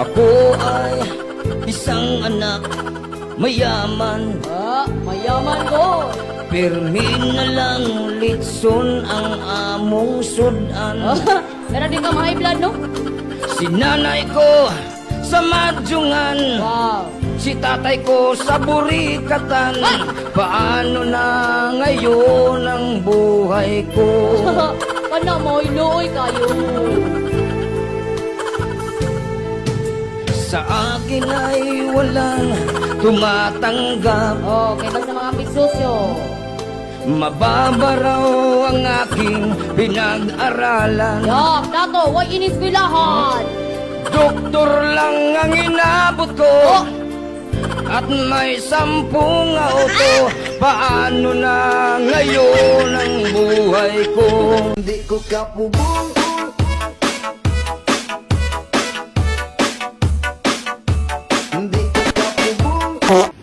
Ako ay isang anak mayaman. Mayaman ko. Pirmi na lang litson ang among sudan. Meron din ka mga blood, no? Si nanay ko sa madyungan, Wow. si tatay ko sa burikatan. Paano na ngayon ang buhay ko? Kana mo, inuoy kayo. Sa akin ay walang tumatanggap. Kaya sa mga pigsosyo. Mababaraw ang aking pinag-aralan. Yak, dato, huwag iniskwelahan. Doktor lang ang inabot ko, at may 10 auto. Paano na ngayon ang buhay ko? Hindi ko kapubong. Hindi ko kapubong. Ay!